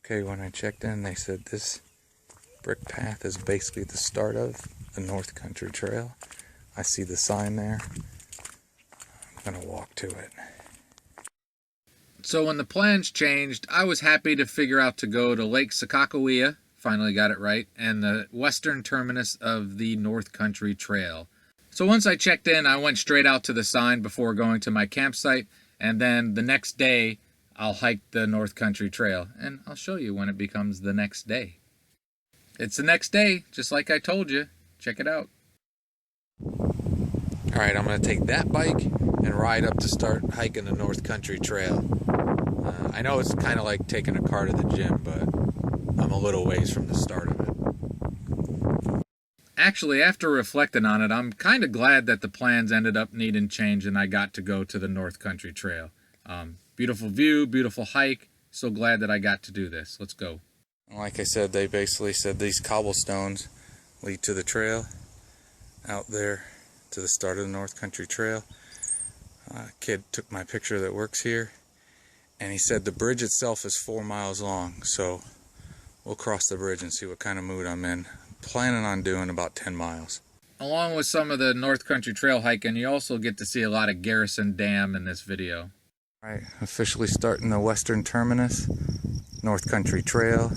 Okay, when I checked in, they said this brick path is basically the start of the North Country Trail. I see the sign there. I'm gonna walk to it. So when the plans changed, I was happy to figure out to go to Lake Sakakawea, finally got it right, and the western terminus of the North Country Trail. So once I checked in, I went straight out to the sign before going to my campsite, and then the next day, I'll hike the North Country Trail, and I'll show you when it becomes the next day. It's the next day, just like I told you. Check it out. Alright, I'm going to take that bike and ride up to start hiking the North Country Trail. I know it's kind of like taking a car to the gym, but I'm a little ways from the start of it. Actually, after reflecting on it, I'm kind of glad that the plans ended up needing change and I got to go to the North Country Trail. Beautiful view, beautiful hike. So glad that I got to do this. Let's go. Like I said, they basically said these cobblestones lead to the trail out there to the start of the North Country Trail. A kid took my picture that works here, and he said the bridge itself is 4 miles long, so we'll cross the bridge and see what kind of mood I'm in. Planning on doing about 10 miles. Along with some of the North Country Trail hiking, you also get to see a lot of Garrison Dam in this video. Alright, officially starting the western terminus, North Country Trail,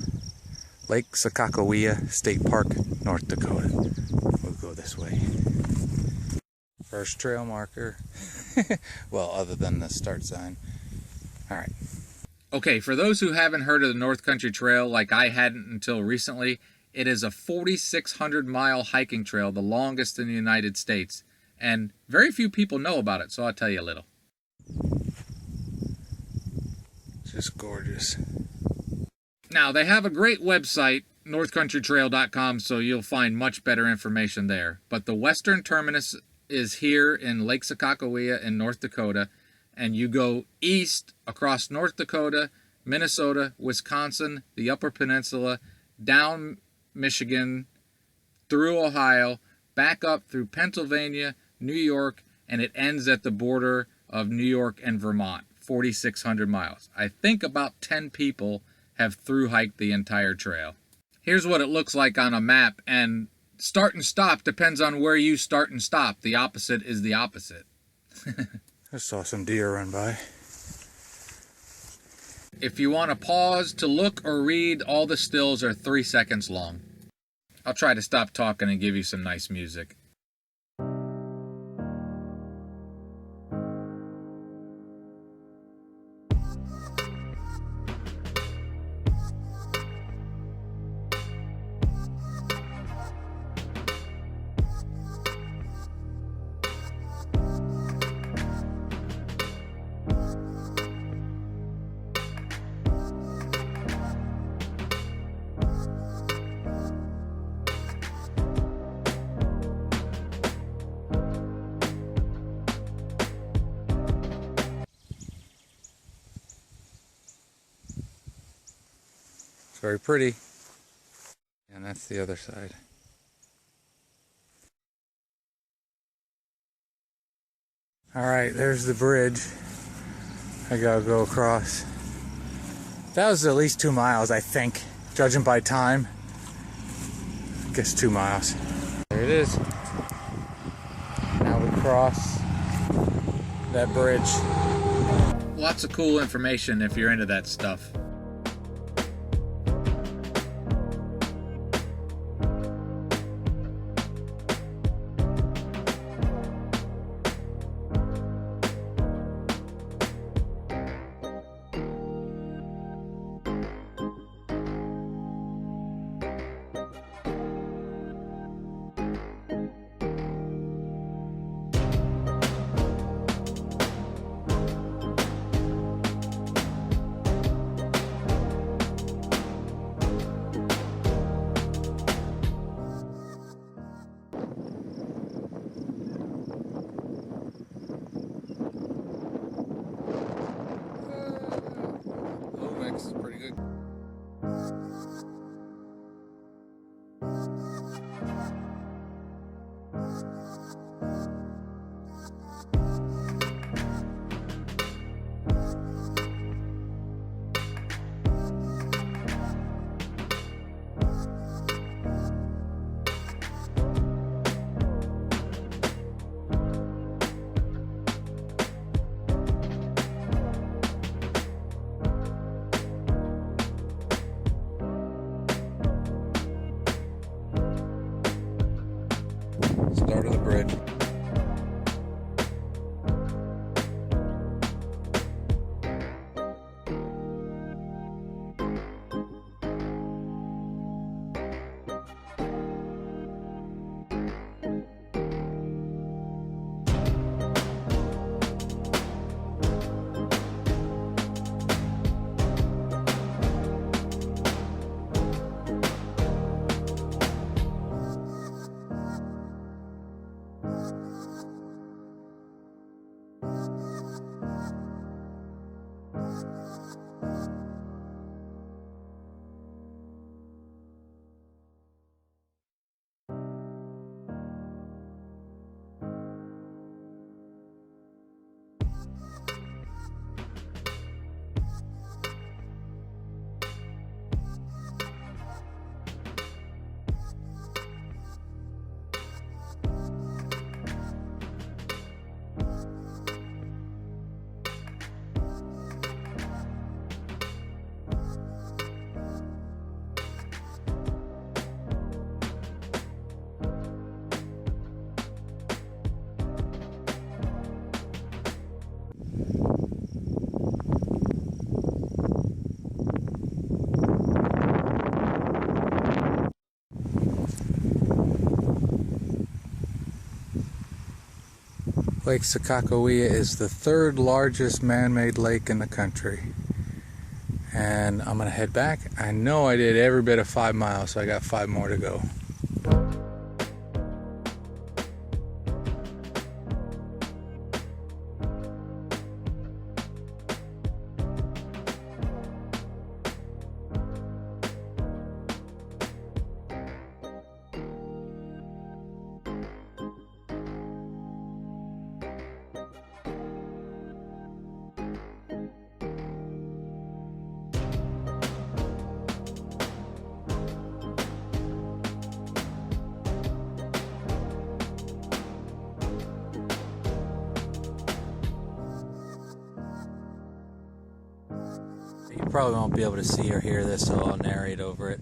Lake Sakakawea State Park, North Dakota. We'll go this way. First trail marker. Well, other than the start sign. Alright. Okay, for those who haven't heard of the North Country Trail like I hadn't until recently, it is a 4,600-mile hiking trail, the longest in the United States. And very few people know about it, so I'll tell you a little. Just gorgeous. Now, they have a great website, northcountrytrail.com, so you'll find much better information there. But the western terminus is here in Lake Sakakawea in North Dakota, and you go east across North Dakota, Minnesota, Wisconsin, the Upper Peninsula, down Michigan, through Ohio, back up through Pennsylvania, New York, and it ends at the border of New York and Vermont, 4,600 miles. I think about 10 people have thru-hiked the entire trail. Here's what it looks like on a map, and start and stop depends on where you start and stop. The opposite is the opposite. I saw some deer run by. If you want to pause to look or read, all the stills are 3 seconds long. I'll try to stop talking and give you some nice music. Very pretty. And that's the other side. Alright, there's the bridge. I gotta go across. That was at least 2 miles, I think, judging by time. I guess 2 miles. There it is. Now we cross that bridge. Lots of cool information if you're into that stuff. ride. Lake Sakakawea is the third largest man-made lake in the country. And I'm gonna head back. I know I did every bit of 5 miles, so I got 5 more to go. You probably won't be able to see or hear this, so I'll narrate over it.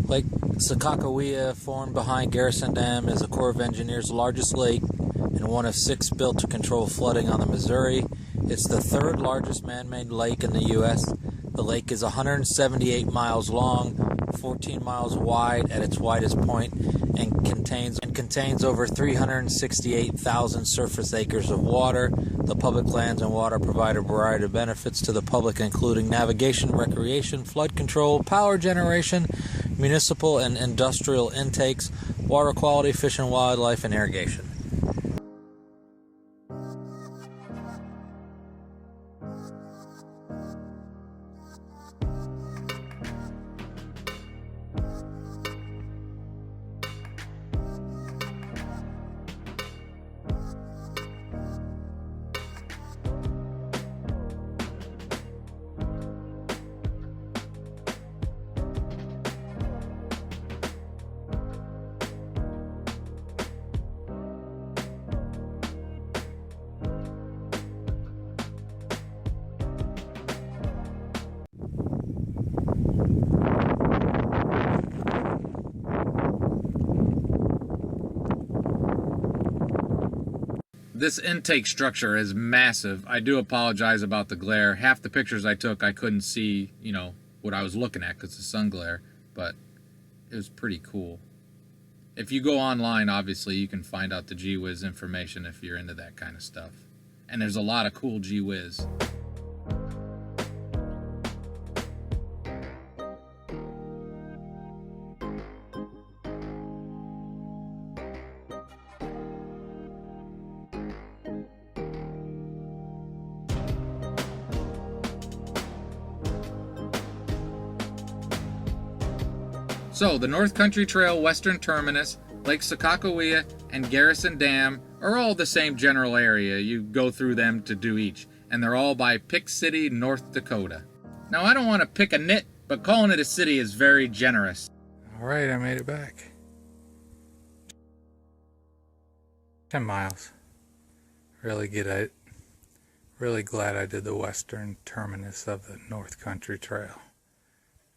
Lake Sakakawea, formed behind Garrison Dam, is the Corps of Engineers' largest lake and one of 6 built to control flooding on the Missouri. It's the third largest man-made lake in the U.S. The lake is 178 miles long, 14 miles wide at its widest point, and contains over 368,000 surface acres of water. The public lands and water provide a variety of benefits to the public, including navigation, recreation, flood control, power generation, municipal and industrial intakes, water quality, fish and wildlife, and irrigation. This intake structure is massive. I do apologize about the glare. Half the pictures I took, I couldn't see, what I was looking at because of sun glare, but it was pretty cool. If you go online, obviously, you can find out the Gee Whiz information if you're into that kind of stuff. And there's a lot of cool Gee Whiz. So, the North Country Trail Western Terminus, Lake Sakakawea, and Garrison Dam are all the same general area. You go through them to do each, and they're all by Pick City, North Dakota. Now, I don't want to pick a nit, but calling it a city is very generous. All right, I made it back. 10 miles. Really glad I did the western terminus of the North Country Trail.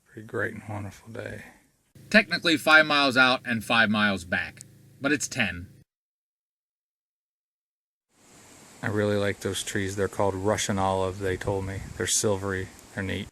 Pretty great and wonderful day. Technically 5 miles out and 5 miles back. but it's 10. I really like those trees. They're called Russian olive, they told me. They're silvery. They're neat.